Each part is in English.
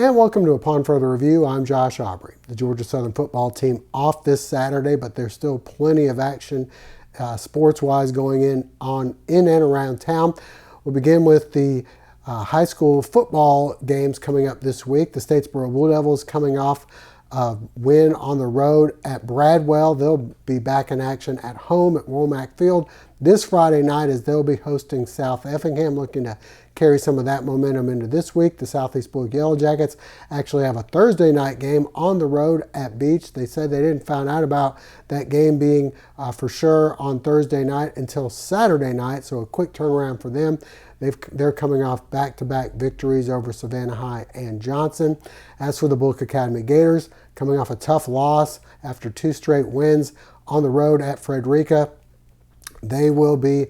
And welcome to Upon Further Review. I'm Josh Aubrey. The Georgia Southern football team off this Saturday, but there's still plenty of action sports-wise going in and around town. We'll begin with the high school football games coming up this week. The Statesboro Blue Devils coming off a win on the road at Bradwell. They'll be back in action at home at Womack Field this Friday night as they'll be hosting South Effingham, looking to carry some of that momentum into this week. The Southeast Bulloch Yellow Jackets actually have a Thursday night game on the road at Beach. They said they didn't find out about that game being for sure on Thursday night until Saturday night, so a quick turnaround for them. They're coming off back-to-back victories over Savannah High and Johnson. As for the Bulloch Academy Gators, coming off a tough loss after 2 straight wins on the road at Frederica, they will be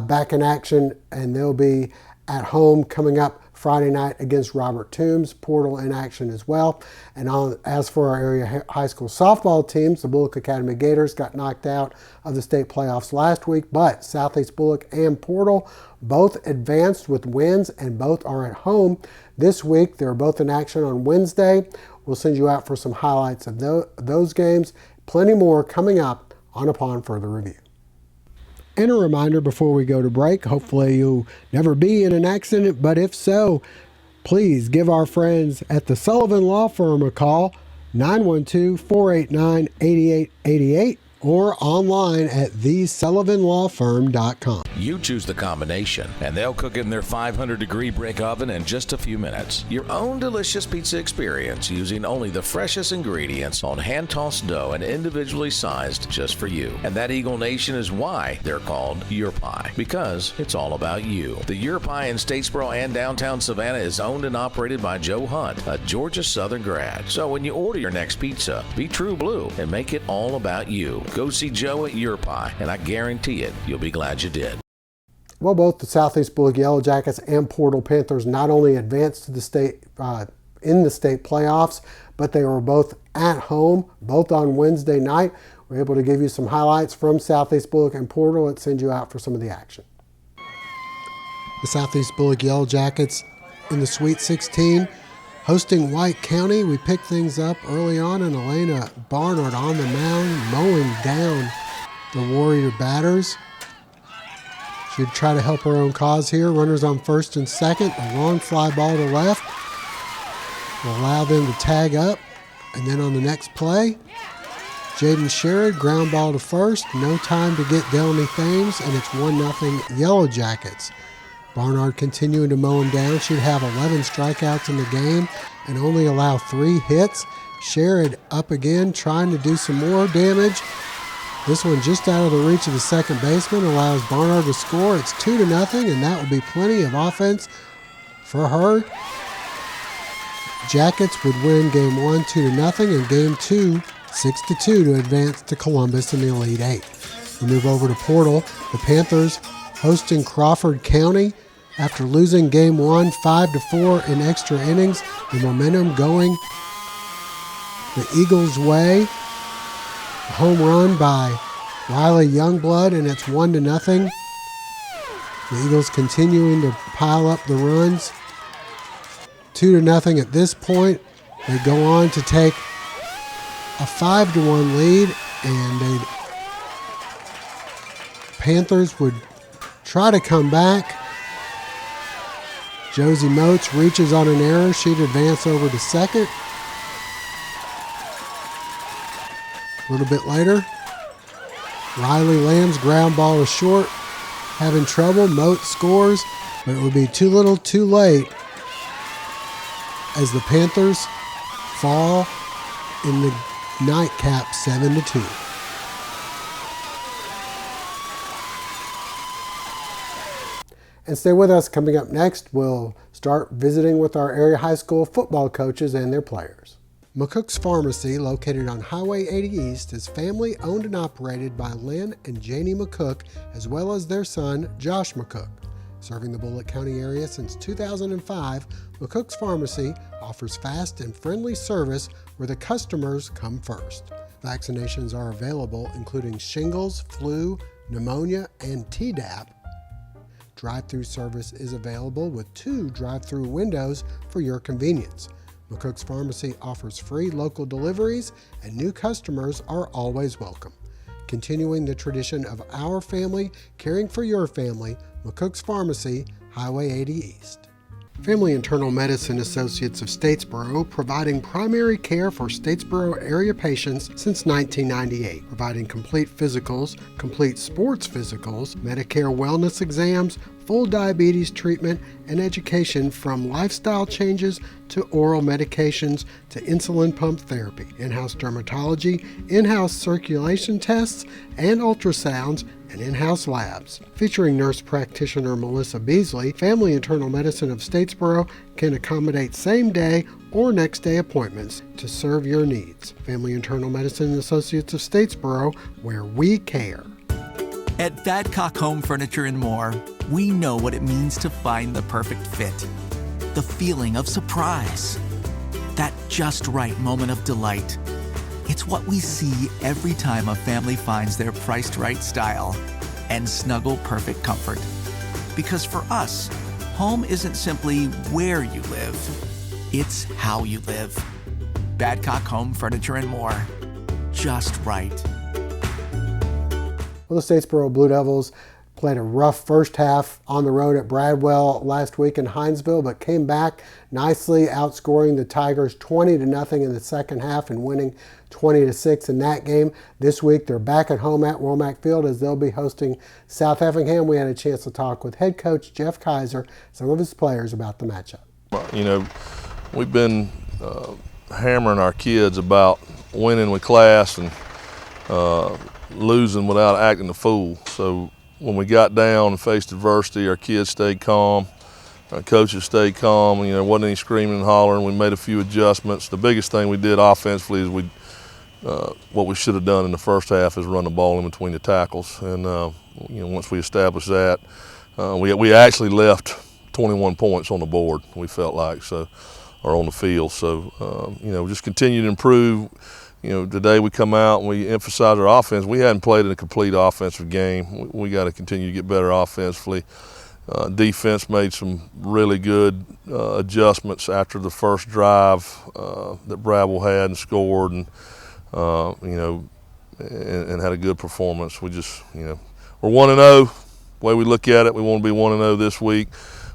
back in action, and they'll be at home coming up Friday night against Robert Toombs. Portal in action as well. And as for our area high school softball teams, the Bulloch Academy Gators got knocked out of the state playoffs last week, but Southeast Bulloch and Portal both advanced with wins, and both are at home this week. They're both in action on Wednesday. We'll send you out for some highlights of those games. Plenty more coming up on Upon Further Review. And a reminder before we go to break, hopefully you'll never be in an accident, but if so, please give our friends at the Sullivan Law Firm a call, 912-489-8888, or online at thesullivanlawfirm.com. You choose the combination, and they'll cook it in their 500-degree brick oven in just a few minutes. Your own delicious pizza experience using only the freshest ingredients on hand-tossed dough and individually sized just for you. And that Eagle Nation is why they're called Your Pie, because it's all about you. The Your Pie in Statesboro and downtown Savannah is owned and operated by Joe Hunt, a Georgia Southern grad. So when you order your next pizza, be true blue and make it all about you. Go see Joe at Your Pie, and I guarantee it, you'll be glad you did. Well, both the Southeast Bulloch Yellow Jackets and Portal Panthers not only advanced to the state in the state playoffs, but they were both at home, both on Wednesday night. We're able to give you some highlights from Southeast Bulloch and Portal. Let's send you out for some of the action. The Southeast Bulloch Yellow Jackets in the Sweet 16. Hosting White County, we picked things up early on, and Elena Barnard on the mound, mowing down the Warrior batters. She'd try to help her own cause here. Runners on first and second. A long fly ball to left will allow them to tag up. And then on the next play, Jaden Sherrod, ground ball to first. No time to get Delaney Thames, and it's 1-0 Yellow Jackets. Barnard continuing to mow him down. She'd have 11 strikeouts in the game and only allow 3 hits. Sherrod up again, trying to do some more damage. This one just out of the reach of the second baseman allows Barnard to score. It's 2-0, and that will be plenty of offense for her. Jackets would win Game 1 2-0 and Game 2 6-2 to advance to Columbus in the Elite Eight. We move over to Portal. The Panthers hosting Crawford County. After losing Game 1 5-4 in extra innings, the momentum going the Eagles' way. A home run by Riley Youngblood, and it's 1-0. The Eagles continuing to pile up the runs. 2-0 at this point. They go on to take a 5-1 lead, and the Panthers would try to come back. Josie Moats reaches on an error. She'd advance over to second. A little bit later, Riley Lamb's ground ball is short, having trouble. Moats scores, but it would be too little too late as the Panthers fall in the nightcap 7-2. And stay with us. Coming up next, we'll start visiting with our area high school football coaches and their players. McCooks Pharmacy, located on Highway 80 East, is family owned and operated by Lynn and Janie McCook, as well as their son, Josh McCook. Serving the Bulloch County area since 2005, McCooks Pharmacy offers fast and friendly service where the customers come first. Vaccinations are available, including shingles, flu, pneumonia, and Tdap. Drive-through service is available with 2 drive-through windows for your convenience. McCooks Pharmacy offers free local deliveries, and new customers are always welcome. Continuing the tradition of our family caring for your family, McCooks Pharmacy, Highway 80 East. Family Internal Medicine Associates of Statesboro, providing primary care for Statesboro area patients since 1998, providing complete physicals, complete sports physicals, Medicare wellness exams, full diabetes treatment, and education from lifestyle changes to oral medications to insulin pump therapy, in-house dermatology, in-house circulation tests and ultrasounds, and in-house labs. Featuring nurse practitioner Melissa Beasley, Family Internal Medicine of Statesboro can accommodate same-day or next-day appointments to serve your needs. Family Internal Medicine Associates of Statesboro, where we care. At Badcock Home Furniture and More, we know what it means to find the perfect fit. The feeling of surprise. That just right moment of delight. It's what we see every time a family finds their priced right style and snuggle perfect comfort. Because for us, home isn't simply where you live, it's how you live. Badcock Home Furniture and More. Just right. Well, the Statesboro Blue Devils played a rough first half on the road at Bradwell last week in Hinesville, but came back nicely, outscoring the Tigers 20-0 in the second half and winning 20-6 in that game. This week they're back at home at Womack Field as they'll be hosting South Effingham. We had a chance to talk with head coach Jeff Kaiser, some of his players, about the matchup. You know, we've been hammering our kids about winning with class and losing without acting a fool. So when we got down and faced adversity, our kids stayed calm, our coaches stayed calm. You know, wasn't any screaming and hollering. We made a few adjustments. The biggest thing we did offensively is what we should have done in the first half is run the ball in between the tackles. And you know, once we established that, we actually left 21 points on the board. We felt like or on the field. So you know, just continue to improve. You know, today we come out and we emphasize our offense. We hadn't played in a complete offensive game. We got to continue to get better offensively. Defense made some really good adjustments after the first drive that Bradwell had and scored, and you know, and had a good performance. We just, you know, we're 1-0. The way we look at it, we want to be 1-0 this week.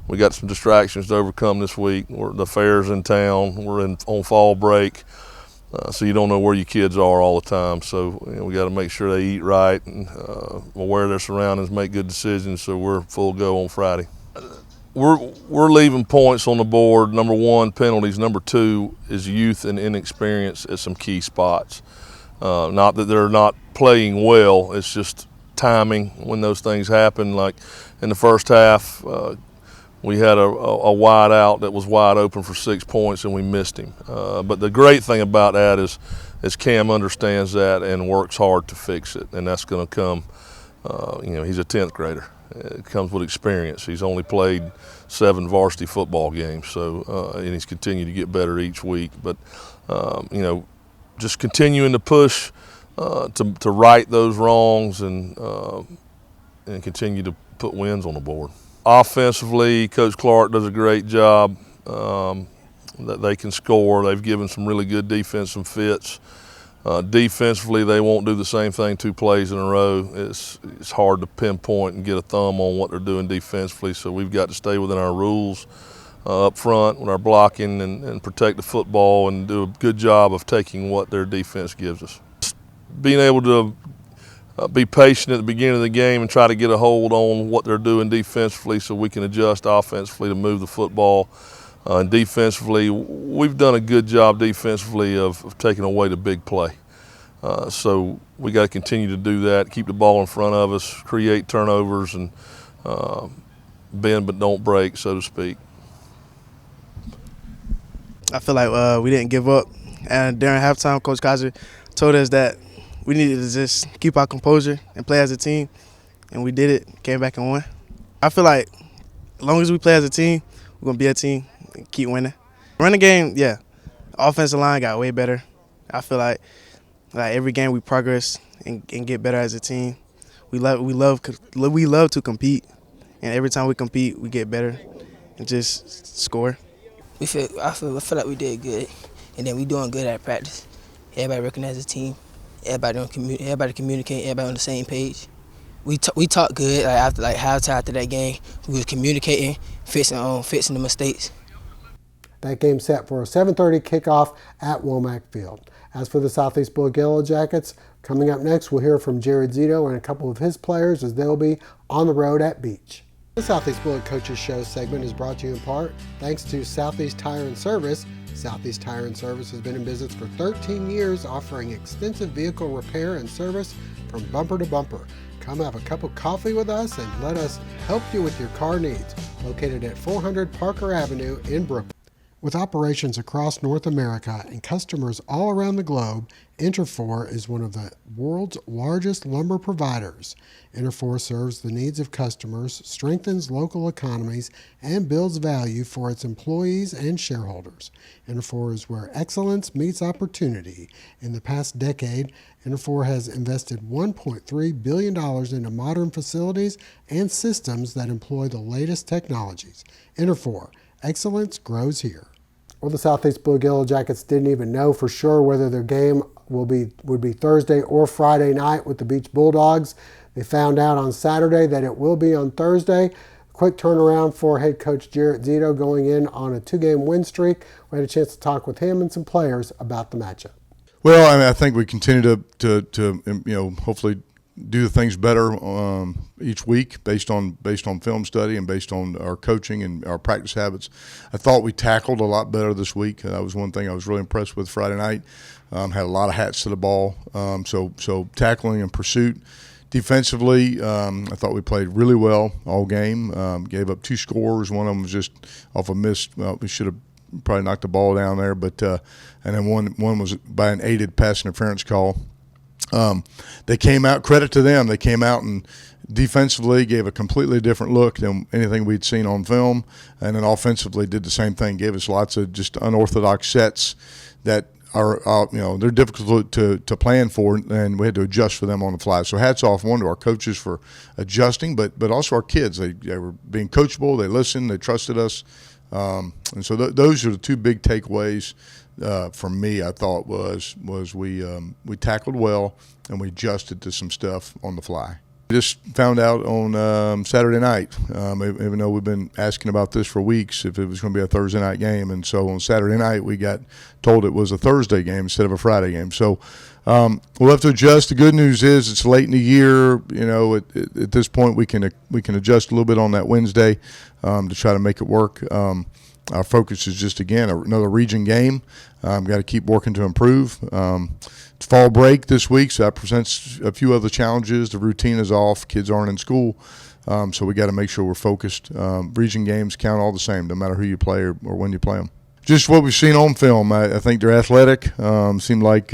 We got some distractions to overcome this week. The fair's in town. We're on fall break. So you don't know where your kids are all the time. So you know, we got to make sure they eat right and aware of their surroundings, make good decisions. So we're full go on Friday. We're leaving points on the board. Number one, penalties. Number two is youth and inexperience at some key spots. Not that they're not playing well. It's just timing when those things happen. Like in the first half, we had a wide out that was wide open for 6 points, and we missed him. But the great thing about that is Cam understands that and works hard to fix it, and that's going to come. You know, he's a 10th grader. It comes with experience. He's only played 7 varsity football games, so and he's continued to get better each week. But you know, just continuing to push to right those wrongs and continue to put wins on the board. Offensively, Coach Clark does a great job. That they can score. They've given some really good defensive fits. Defensively, they won't do the same thing 2 plays in a row. It's hard to pinpoint and get a thumb on what they're doing defensively, so we've got to stay within our rules up front with our blocking and protect the football and do a good job of taking what their defense gives us. Being able to be patient at the beginning of the game and try to get a hold on what they're doing defensively so we can adjust offensively to move the football. And defensively, we've done a good job defensively of taking away the big play. So we got to continue to do that, keep the ball in front of us, create turnovers, and bend but don't break, so to speak. I feel like we didn't give up. And during halftime, Coach Kaiser told us that we needed to just keep our composure and play as a team, and we did it, came back and won. I feel like as long as we play as a team, we're going to be a team and keep winning. Running game, yeah, offensive line got way better. I feel like every game we progress and get better as a team. We love to compete, and every time we compete, we get better and just score. I feel like we did good, and then we doing good at practice. Everybody recognizes the team. Everybody communicate. Everybody on the same page. We talk good. Like after halftime after that game, we was communicating, fixing the mistakes. That game set for a 7:30 kickoff at Womack Field. As for the Southeast Bulloch Yellow Jackets, coming up next, we'll hear from Jared Zito and a couple of his players as they'll be on the road at Beach. The Southeast Bulloch Coaches Show segment is brought to you in part thanks to Southeast Tire and Service. Southeast Tire and Service has been in business for 13 years, offering extensive vehicle repair and service from bumper to bumper. Come have a cup of coffee with us and let us help you with your car needs. Located at 400 Parker Avenue in Brooklyn. With operations across North America and customers all around the globe, Interfor is one of the world's largest lumber providers. Interfor serves the needs of customers, strengthens local economies, and builds value for its employees and shareholders. Interfor is where excellence meets opportunity. In the past decade, Interfor has invested $1.3 billion into modern facilities and systems that employ the latest technologies. Interfor, excellence grows here. Well, the Southeast Bulloch Yellow Jackets didn't even know for sure whether their game would be Thursday or Friday night with the Beach Bulldogs. They found out on Saturday that it will be on Thursday. Quick turnaround for head coach Jared Zito going in on a 2-game win streak. We had a chance to talk with him and some players about the matchup. Well, I mean, I think we continue to hopefully do the things better each week based on film study and based on our coaching and our practice habits. I thought we tackled a lot better this week. That was one thing I was really impressed with Friday night. Had a lot of hats to the ball. So tackling and pursuit. Defensively, I thought we played really well all game. Gave up 2 scores. One of them was just off a miss. Well, we should have probably knocked the ball down there, but and then one was by an aided pass interference call. They came out, credit to them, they came out and defensively gave a completely different look than anything we'd seen on film, and then offensively did the same thing, gave us lots of just unorthodox sets that are, they're difficult to plan for, and we had to adjust for them on the fly. So hats off, one, to our coaches for adjusting, but also our kids. They were being coachable, they listened, they trusted us, and so those are the 2 big takeaways. For me, I thought was we tackled well and we adjusted to some stuff on the fly. We just found out on Saturday night, even though we've been asking about this for weeks, if it was going to be a Thursday night game. And so on Saturday night, we got told it was a Thursday game instead of a Friday game. So we'll have to adjust. The good news is it's late in the year. At this point, we can adjust a little bit on that Wednesday to try to make it work. Our focus is just, again, another region game. Got to keep working to improve. It's fall break this week, so that presents a few other challenges. The routine is off. Kids aren't in school, so we got to make sure we're focused. Region games count all the same, no matter who you play or when you play them. Just what we've seen on film, I think they're athletic. Seem like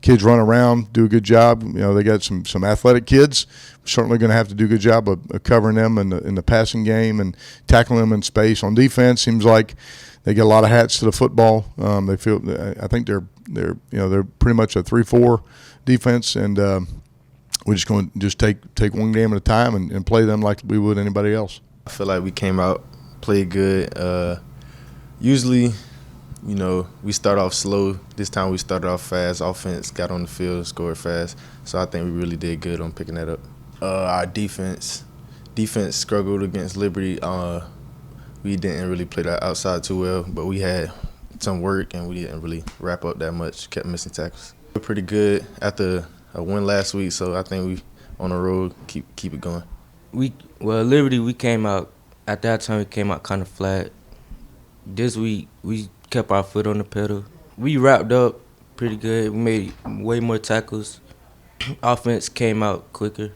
kids run around, do a good job. They got some athletic kids. We're certainly going to have to do a good job of covering them in the passing game and tackling them in space. On defense, seems like they get a lot of hats to the football. They feel. I think they're pretty much a 3-4 defense, and we're just going to take one game at a time and play them like we would anybody else. I feel like we came out, played good. Usually, we start off slow. This time we started off fast. Offense got on the field, scored fast. So I think we really did good on picking that up. Our defense struggled against Liberty. We didn't really play that outside too well, but we had some work and we didn't really wrap up that much, kept missing tackles. We're pretty good after a win last week, so I think we on the road keep it going. Liberty, we came out, at that time we came out kind of flat. This week we kept our foot on the pedal. We wrapped up pretty good. We made way more tackles. Offense came out quicker.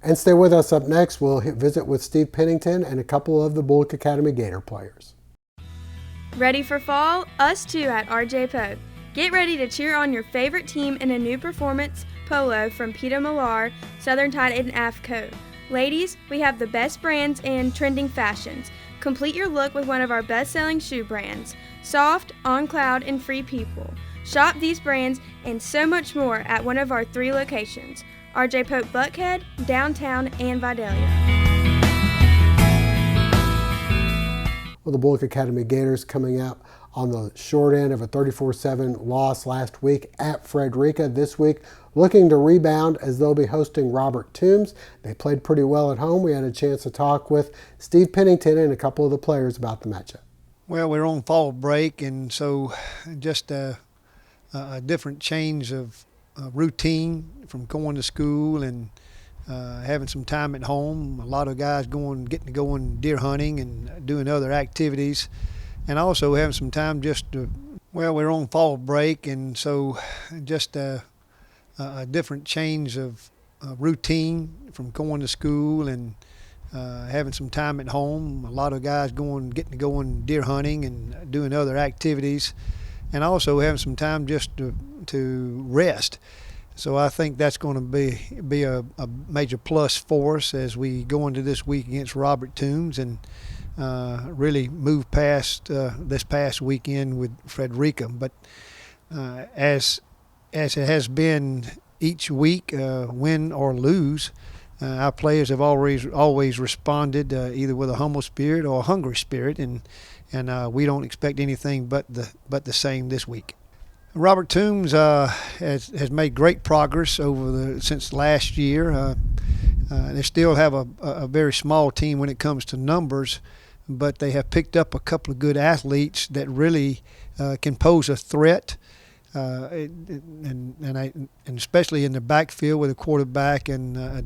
And stay with us. Up next, we'll visit with Steve Pennington and a couple of the Bulloch Academy Gator players. Ready for fall? Us too at RJ Poe. Get ready to cheer on your favorite team in a new performance polo from Peter Millar, Southern Tide and AFCO. Ladies, we have the best brands and trending fashions. Complete your look with one of our best-selling shoe brands, Soft, On Cloud, and Free People. Shop these brands and so much more at one of our 3 locations, RJ Pope Buckhead, Downtown, and Vidalia. Well, the Bulloch Academy Gators coming out on the short end of a 34-7 loss last week at Frederica. This week, looking to rebound as they'll be hosting Robert Toombs. They played pretty well at home. We had a chance to talk with Steve Pennington and a couple of the players about the matchup. Well, we're on fall break, and so just a different change of routine from going to school and having some time at home. A lot of guys getting to go deer hunting and doing other activities, and also having some time we're on fall break, and so just a different change of routine from going to school and having some time at home. A lot of guys getting to go deer hunting and doing other activities, and also having some time just to rest. So I think that's going to be a major plus for us as we go into this week against Robert Toombs and really move past this past weekend with Frederica. But as it has been each week, win or lose, our players have always responded either with a humble spirit or a hungry spirit, and we don't expect anything but the same this week. Robert Toombs has made great progress since last year. They still have a very small team when it comes to numbers, but they have picked up a couple of good athletes that really can pose a threat, and especially in the backfield with a quarterback and a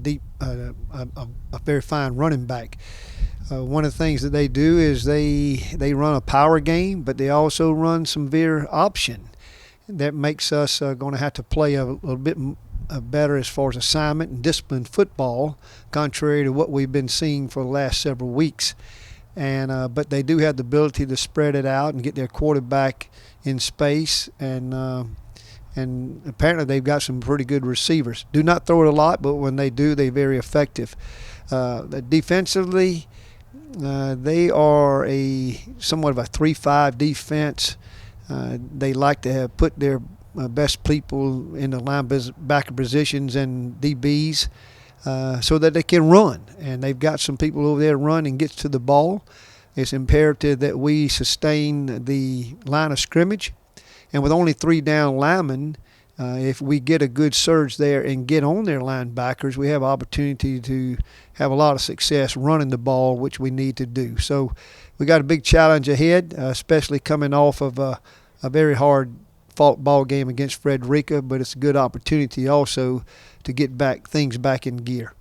very fine running back. One of the things that they do is they run a power game, but they also run some veer option. That makes us going to have to play a little bit better as far as assignment and disciplined football, contrary to what we've been seeing for the last several weeks. And but they do have the ability to spread it out and get their quarterback in space, and apparently they've got some pretty good receivers. Do not throw it a lot, but when they do, they're very effective. Defensively, they are somewhat of a 3-5 defense. They like to have put their best people in the linebacker positions and DBs so that they can run. And they've got some people over there run and get to the ball. It's imperative that we sustain the line of scrimmage. And with only 3 down linemen, if we get a good surge there and get on their linebackers, we have opportunity to have a lot of success running the ball, which we need to do. So we got a big challenge ahead, especially coming off of a very hard fought ball game against Frederica, but it's a good opportunity also to get things back in gear.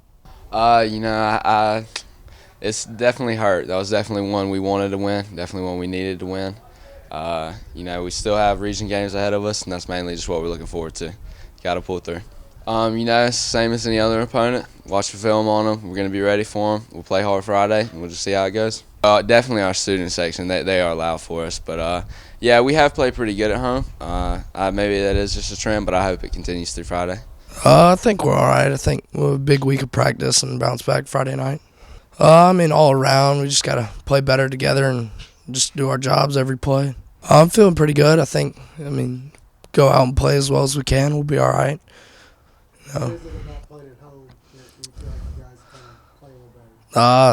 It's definitely hurt. That was definitely one we wanted to win, definitely one we needed to win. We still have region games ahead of us, and that's mainly just what we're looking forward to. Got to pull through. It's the same as any other opponent. Watch the film on them. We're going to be ready for them. We'll play hard Friday, and we'll just see how it goes. Definitely our student section. They are loud for us. But, we have played pretty good at home. Maybe that is just a trend, but I hope it continues through Friday. I think we're all right. I think we'll have a big week of practice and bounce back Friday night. All around, we just got to play better together and just do our jobs every play. I'm feeling pretty good. Go out and play as well as we can. We'll be all right.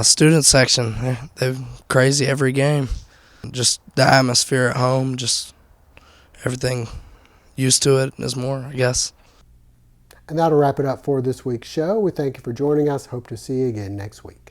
Student section, they're crazy every game. Just the atmosphere at home, just everything used to it is more, I guess. And that'll wrap it up for this week's show. We thank you for joining us. Hope to see you again next week.